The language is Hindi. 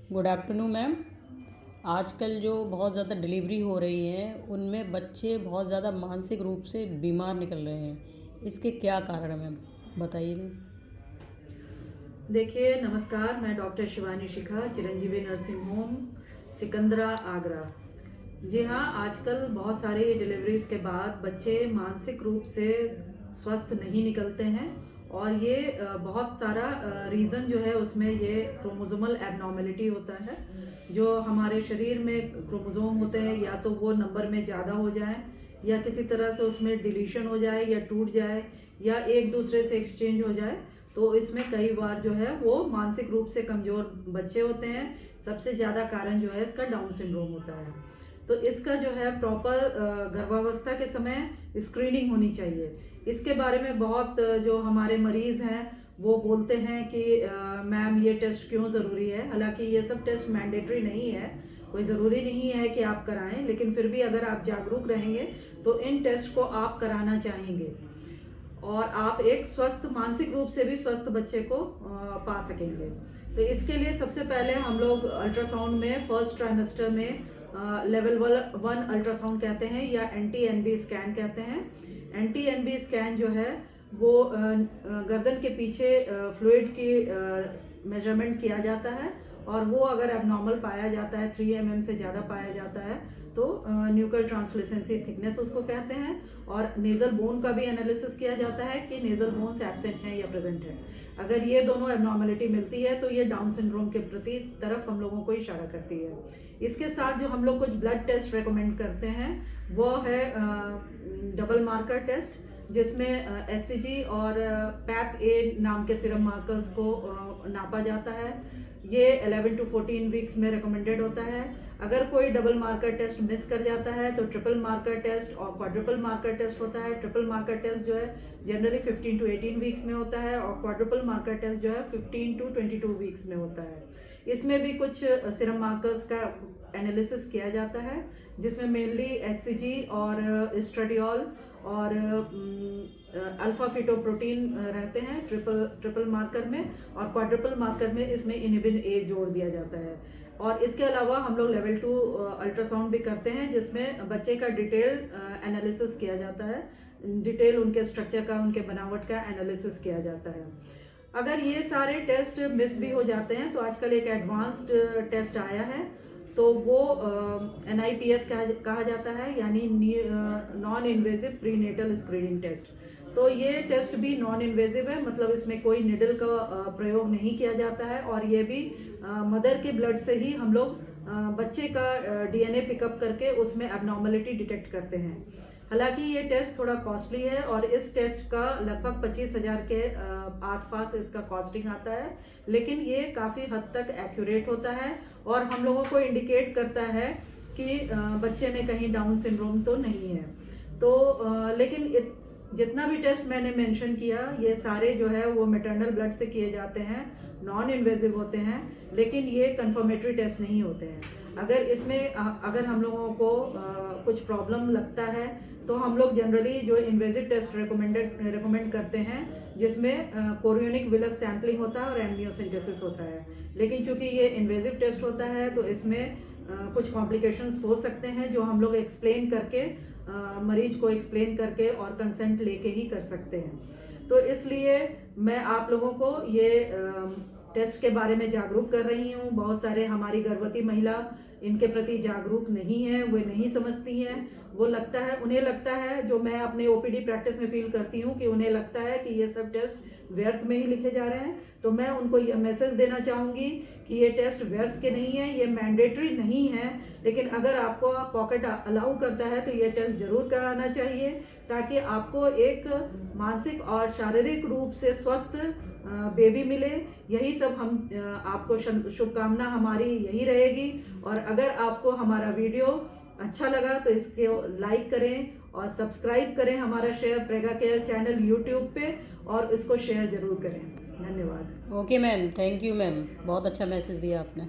Good afternoon ma'am. आजकल जो बहुत ज़्यादा डिलीवरी हो रही है उनमें बच्चे बहुत ज़्यादा मानसिक रूप से बीमार निकल रहे हैं। इसके क्या कारण हैं मैम, बताइए मैम। देखिए, नमस्कार। मैं डॉक्टर शिवानी शिखा, चिरंजीवी नर्सिंग होम, सिकंदरा, आगरा। जी हाँ, आजकल बहुत सारी डिलीवरीज के बाद बच्चे मानसिक रूप से स्वस्थ नहीं निकलते हैं और ये बहुत सारा रीज़न जो है उसमें ये क्रोमोसोमल एबनॉर्मेलिटी होता है। जो हमारे शरीर में क्रोमोसोम होते हैं या तो वो नंबर में ज़्यादा हो जाए या किसी तरह से उसमें डिलीशन हो जाए या टूट जाए या एक दूसरे से एक्सचेंज हो जाए, तो इसमें कई बार जो है वो मानसिक रूप से कमज़ोर बच्चे होते हैं। सबसे ज़्यादा कारण जो है इसका डाउन सिंड्रोम होता है। तो इसका जो है प्रॉपर गर्भावस्था के समय स्क्रीनिंग होनी चाहिए। इसके बारे में बहुत जो हमारे मरीज़ हैं वो बोलते हैं कि मैम ये टेस्ट क्यों ज़रूरी है। हालांकि ये सब टेस्ट मैंडेटरी नहीं है, कोई ज़रूरी नहीं है कि आप कराएं, लेकिन फिर भी अगर आप जागरूक रहेंगे तो इन टेस्ट को आप कराना चाहेंगे और आप एक स्वस्थ, मानसिक रूप से भी स्वस्थ बच्चे को पा सकेंगे। तो इसके लिए सबसे पहले हम लोग अल्ट्रासाउंड में फर्स्ट ट्राइमेस्टर में लेवल 1 अल्ट्रासाउंड कहते हैं या NT-NB स्कैन कहते हैं। NT-NB स्कैन जो है वो गर्दन के पीछे फ्लूइड की मेजरमेंट किया जाता है और वो अगर एबनॉर्मल पाया जाता है, 3 mm से ज़्यादा पाया जाता है, तो न्यूकल ट्रांसलूसेंसी थिकनेस उसको कहते हैं। और नेज़ल बोन का भी एनालिसिस किया जाता है कि नेज़ल बोन्स एब्सेंट हैं या प्रेजेंट हैं। अगर ये दोनों एबनॉर्मेलिटी मिलती है तो ये डाउन सिंड्रोम के प्रति तरफ हम लोगों को इशारा करती है। इसके साथ जो हम लोग कुछ ब्लड टेस्ट रेकमेंड करते हैं वो है डबल मार्कर टेस्ट, जिसमें SCG और PAP-A नाम के सीरम मार्कर्स को नापा जाता है। ये 11 to 14 वीक्स में रिकमेंडेड होता है। अगर कोई डबल मार्कर टेस्ट मिस कर जाता है तो ट्रिपल मार्कर टेस्ट और क्वाड्रुपल मार्कर टेस्ट होता है। ट्रिपल मार्कर टेस्ट जो है जनरली 15 to 18 वीक्स में होता है और क्वाड्रुपल मार्कर टेस्ट जो है 15 to 22 वीक्स में होता है। इसमें भी कुछ सीरम मार्कर्स का एनालिसिस किया जाता है, जिसमें मेनली SCG और एस्ट्राडियोल और अल्फा फिटोप्रोटीन रहते हैं ट्रिपल मार्कर में, और क्वाड्रुपल मार्कर में इसमें इनिबिन A जोड़ दिया जाता है। और इसके अलावा हम लोग लेवल 2 अल्ट्रासाउंड भी करते हैं, जिसमें बच्चे का डिटेल एनालिसिस किया जाता है, डिटेल उनके स्ट्रक्चर का, उनके बनावट का एनालिसिस किया जाता है। अगर ये सारे टेस्ट मिस भी हो जाते हैं तो आजकल एक एडवांस्ड टेस्ट आया है, तो वो NIPS कहा जाता है, यानी non invasive prenatal screening test. तो ये टेस्ट भी नॉन इन्वेजिव है, मतलब इसमें कोई निडल का प्रयोग नहीं किया जाता है और ये भी मदर के ब्लड से ही हम लोग बच्चे का DNA पिकअप करके उसमें एबनॉर्मलिटी डिटेक्ट करते हैं। हालांकि ये टेस्ट थोड़ा कॉस्टली है और इस टेस्ट का लगभग 25,000 के आसपास इसका कॉस्टिंग आता है, लेकिन ये काफ़ी हद तक एक्यूरेट होता है और हम लोगों को इंडिकेट करता है कि बच्चे में कहीं डाउन सिंड्रोम तो नहीं है। तो लेकिन जितना भी टेस्ट मैंने मेंशन किया ये सारे जो है वो मैटरनल ब्लड से किए जाते हैं, नॉन इन्वेजिव होते हैं, लेकिन ये कंफर्मेटरी टेस्ट नहीं होते हैं। अगर इसमें अगर हम लोगों को कुछ प्रॉब्लम लगता है तो हम लोग जनरली जो इन्वेजिव टेस्ट रिकमेंड करते हैं, जिसमें कोरियोनिक विलस सैम्पलिंग होता है और एम्नियोसेंटेसिस होता है। लेकिन चूंकि ये इन्वेजिव टेस्ट होता है तो इसमें कुछ कॉम्प्लिकेशंस हो सकते हैं जो हम लोग एक्सप्लेन करके, मरीज को एक्सप्लेन करके और कंसेंट लेके ही कर सकते हैं। तो इसलिए मैं आप लोगों को ये टेस्ट के बारे में जागरूक कर रही हूँ। बहुत सारे हमारी गर्भवती महिला इनके प्रति जागरूक नहीं है, वे नहीं समझती हैं। उन्हें लगता है, जो मैं अपने OPD प्रैक्टिस में फील करती हूँ, कि उन्हें लगता है कि ये सब टेस्ट व्यर्थ में ही लिखे जा रहे हैं। तो मैं उनको यह मैसेज देना चाहूँगी कि ये टेस्ट व्यर्थ के नहीं है, ये मैंडेटरी नहीं है, लेकिन अगर आपको पॉकेट अलाउ करता है तो ये टेस्ट जरूर कराना चाहिए, ताकि आपको एक मानसिक और शारीरिक रूप से स्वस्थ बेबी मिले। यही सब हम आपको शुभकामना हमारी यही रहेगी। और अगर आपको हमारा वीडियो अच्छा लगा तो इसके लाइक करें और सब्सक्राइब करें हमारा प्रेगा केयर चैनल YouTube पे, और इसको शेयर जरूर करें। धन्यवाद। Okay ma'am, thank you ma'am, बहुत अच्छा मैसेज दिया आपने।